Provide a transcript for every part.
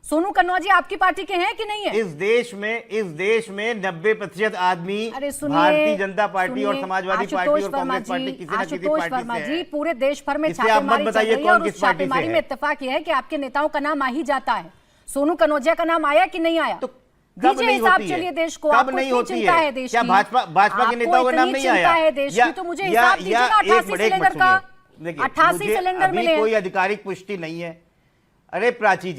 सोनू कन्नौजिया आपकी पार्टी के हैं कि नहीं है? इस देश में 90% आदमी भारतीय जनता पार्टी और समाजवादी पार्टी और कांग्रेस पार्टी किसी न किसी पार्टी से है। पूरे देश भर में छापेमारी चल रही है और उस छापेमारी में इत्तेफाक यह है कि आपके नेताओं का नाम आ ही जाता है। सोनू कन्नौजिया का नाम आया कि नहीं आया? तो दीजिए हिसाब, चलिए देश को। कब नहीं होती है? देश क्या भाजपा के नेताओं का नाम नहीं आया है देश की? तो मुझे हिसाब दीजिए ना, 88 सिलेंडर का। 88 सिलेंडर मिले, कोई आधिकारिक पुष्टि नहीं है। अरे प्राची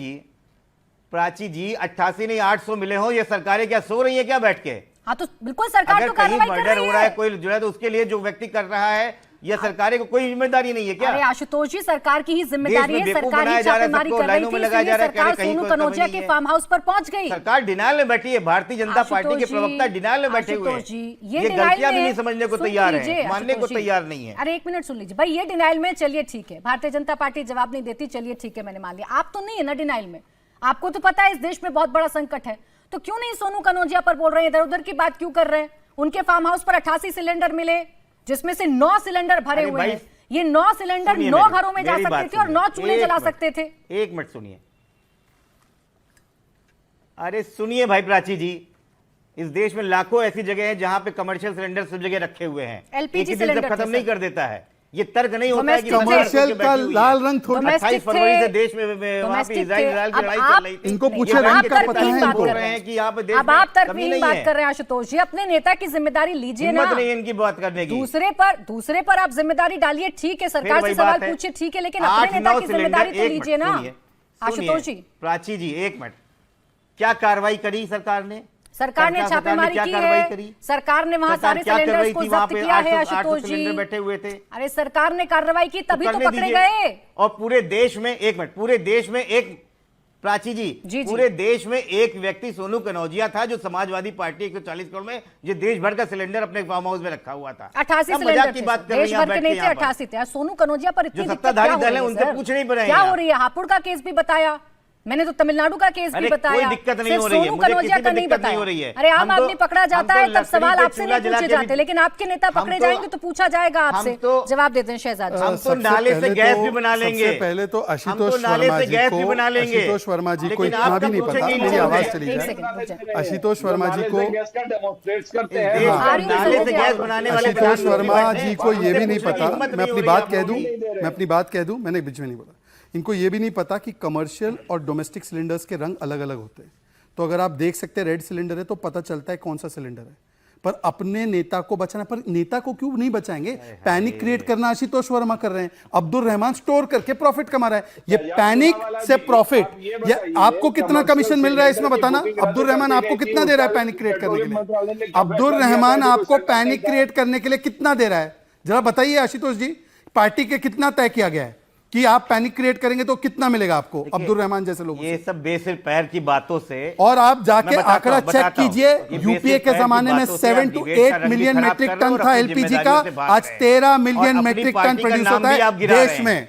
जी 88 नहीं 800 मिले हो, ये सरकारें क्या सो रही है क्या बैठ के? हाँ तो बिल्कुल सरकार तो कार्रवाई कर रही है। मर्डर हो रहा है कोई जो है, तो उसके लिए जो व्यक्ति कर रहा है, ये सरकारें को कोई जिम्मेदारी नहीं है क्या? अरे आशुतोष जी, सरकार की ही जिम्मेदारी है। सरकार ही छापेमारी कर रही थी, इसलिए सरकार सोनू कन्नौजिया के फार्म हाउस पर पहुंच गई। सरकार डिनायल में बैठी है, भारतीय जनता पार्टी के प्रवक्ता डिनायल में बैठे हुए हैं। ये गलतियां भी नहीं समझने को तैयार है, मानने को तैयार नहीं है। अरे एक मिनट सुन लीजिए भाई, ये डिनायल में, चलिए ठीक है, भारतीय जनता पार्टी जवाब नहीं देती, चलिए ठीक है, मैंने मान लिया। आप तो नहीं है ना डिनायल में, आपको तो पता है इस देश में बहुत बड़ा संकट है, तो क्यों नहीं सोनू कन्नौजिया पर बोल रहे हैं, इधर उधर की बात क्यों कर रहे हैं? उनके फार्म हाउस पर 88 सिलेंडर मिले, जिसमें से 9 सिलेंडर भरे हुए हैं। ये 9 सिलेंडर 9 घरों में जा सकते थे और 9 चूल्हे जला सकते थे। एक मिनट सुनिए, अरे सुनिए भाई प्राची जी, इस देश में लाखों ऐसी जगह हैं जहां पे कमर्शियल सिलेंडर सब जगह रखे हुए हैं। एलपीजी सिलेंडर खत्म नहीं कर देता है। ये तर्क नहीं होता है कि कमर्शियल का लाल रंग थोड़ा 28 फरवरी से देश में इजराइल की लड़ाई चल रही थी। इनको पूछे रंग का पता है इनको। बोल रहे हैं कि यहाँ पे देश अब आप तर्कहीन बात कर रहे हैं आशुतोष जी, अपने नेता की जिम्मेदारी लीजिए ना। हिम्मत नहीं इनकी बात करने की। दूसरे पर आप जिम्मेदारी डालिए, ठीक है, सरकार से सवाल पूछिए, ठीक है, लेकिन अपने नेता की जिम्मेदारी तो लीजिए ना आशुतोष जी। प्राची जी एक मिनट, क्या कार्रवाई करी सरकार ने? सरकार ने छापेमारी की है, सरकार ने वहां सारे सिलेंडर्स को जब्त किया है आशुतोष जी। बैठे हुए थे। अरे सरकार ने कार्रवाई की तभी तो पकड़े गए। और पूरे देश में, एक मिनट, पूरे देश में एक, प्राची जी, पूरे देश में एक व्यक्ति सोनू कन्नौजिया था जो समाजवादी पार्टी 140 करोड़ में जो देश भर का सिलेंडर अपने फार्म हाउस में रखा हुआ था। 88 सिलेंडर की बात कर रही है, देश भर के नहीं थे 88 थे। सोनू कन्नौजिया पर इतनी सत्ताधारी दल है उनसे पूछ नहीं पड़े, क्या हो रही है? हापुड़ का केस भी बताया मैंने, तो तमिलनाडु का केस भी बताया, कोई दिक्कत नहीं हो रही है, सोनू कन्नौजिया का नहीं बताया। अरे आम आदमी पकड़ा जाता है तब सवाल आपसे नहीं पूछे जाते, लेकिन आपके नेता पकड़े जाएंगे तो पूछा जाएगा आपसे, जवाब देते हैं शहजाद। हम तो नाले से गैस भी बना लेंगे। पहले तो आशुतोष वर्मा जी को इतना भी नहीं पता, मेरी आवाज चली जाए। आशुतोष वर्मा जी को, आशुतोष वर्मा जी को ये भी नहीं पता, मैं अपनी बात कह दूं, मैंने बीच में नहीं बोला, इनको ये भी नहीं पता कि कमर्शियल और डोमेस्टिक सिलेंडर्स के रंग अलग अलग होते हैं। तो अगर आप देख सकते हैं रेड सिलेंडर है तो पता चलता है कौन सा सिलेंडर है, पर अपने नेता को बचाना, पर नेता को क्यों नहीं बचाएंगे? पैनिक क्रिएट करना आशुतोष वर्मा कर रहे हैं, अब्दुल रहमान स्टोर करके प्रॉफिट कमा रहा है। ये पैनिक से प्रॉफिट, ये आपको कितना कमीशन मिल रहा है इसमें बताना? अब्दुल रहमान आपको कितना दे रहा है पैनिक क्रिएट करने के लिए? अब्दुल रहमान आपको पैनिक क्रिएट करने के लिए कितना दे रहा है, जरा बताइए आशुतोष जी। पार्टी के कितना तय किया गया है कि आप पैनिक क्रिएट करेंगे तो कितना मिलेगा आपको अब्दुल रहमान जैसे लोगों? ये सब बेसिर पैर की बातों से, और आप जाके आंकड़ा चेक कीजिए, यूपीए के जमाने में 7 to 8 मिलियन मेट्रिक टन था एलपीजी का, आज 13 मिलियन मेट्रिक टन प्रोड्यूस होता है देश में।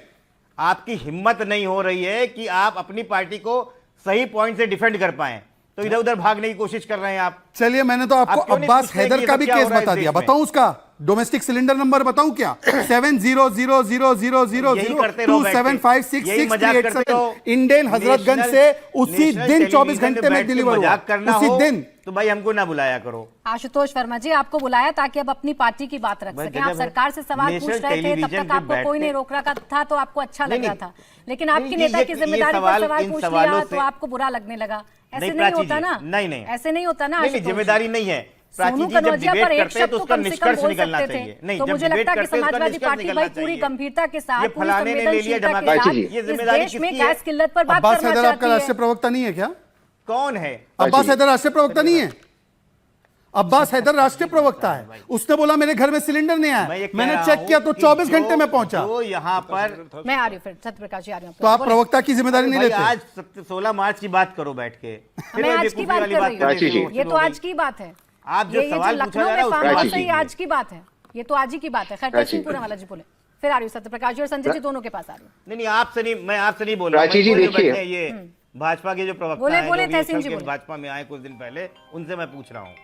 आपकी हिम्मत नहीं हो रही है कि आप अपनी पार्टी को सही पॉइंट से डिफेंड कर पाए, तो इधर उधर भागने की कोशिश कर रहे हैं आप। चलिए, मैंने तो आपको अब्बास हैदर का भी केस बता दिया, बताऊं उसका डोमेस्टिक सिलेंडर नंबर बताऊं क्या? 70000002756638 इंडियन हजरतगंज से उसी दिन 24 घंटे में डिलीवर हुआ, उसी दिन। तो भाई हमको ना बुलाया करो। आशुतोष वर्मा जी, आपको बुलाया ताकि अब अपनी पार्टी की बात रख सकें। आप सरकार से सवाल पूछ रहे थे, तब तक आपको कोई नहीं रोक रहा था, तो आपको अच्छा लग रहा था, लेकिन आपके नेता की जिम्मेदारी पर सवाल पूछ लिया तो आपको बुरा लगने लगा। ऐसे नहीं होता ना, नहीं ऐसे नहीं होता ना, जिम्मेदारी नहीं है। सोनू कन्नौजिया पर एक शब्द तो कम से कम बोल सकते थे। तो मुझे लगता है कि समाजवादी पार्टी भाई पूरी गंभीरता के साथ, पूरी संवेदनशीलता के साथ इस देश में गैस किल्लत पर बात करना चाहती है। आपका राष्ट्रीय प्रवक्ता नहीं है क्या? कौन है अब्बास हैदर? राष्ट्रीय प्रवक्ता नहीं है? अब्बास हैदर राष्ट्रीय प्रवक्ता है, उसने बोला मेरे घर में सिलेंडर नहीं आया, मैंने चेक किया तो 24 घंटे में पहुंचा। तो यहाँ पर मैं आ रही हूँ, फिर सत्यप्रकाश जी आ रही हूँ। तो आप प्रवक्ता की जिम्मेदारी नहीं लेते? आज 16 मार्च की बात करो बैठ के, मैं आज की बात कर रही हूँ, ये तो आज की बात है। आप जो सवाल लखनऊ में फार्म हाउस है, आज की बात है, ये तो आज ही की बात है। खैर सिंहपुरा वाला जी बोले, फिर आ रही हूँ सत्यप्रकाश जी और संजय जी दोनों के पास आ रही हूँ। नहीं, आपसे नहीं, मैं आपसे नहीं बोल रहा हूँ, ये भाजपा के जो प्रवक्ता हैं, भाजपा में आए कुछ दिन पहले, उनसे मैं पूछ रहा हूँ।